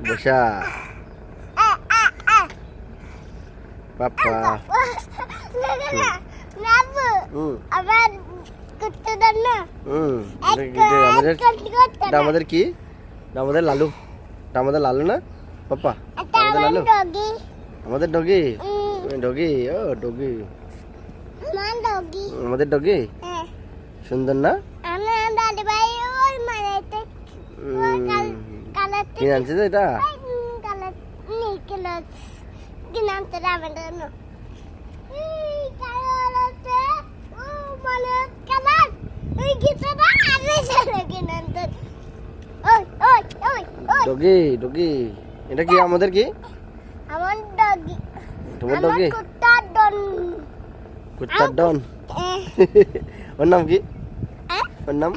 বসা পাপা আবার করতে দেন না। আমাদের কি আমাদের লালু আমাদের লালু না পাপা আমাদের লালু আমাদের ডগি ডগি ও ডগি আমাদের ডগি সুন্দর না কি আনছে তো এটা ডগি ডগি এটা কি আমাদের কি আমার ডগি তোমার ডগি কুত্তার ডন কুত্তার ডন ওর নাম কি ওর নাম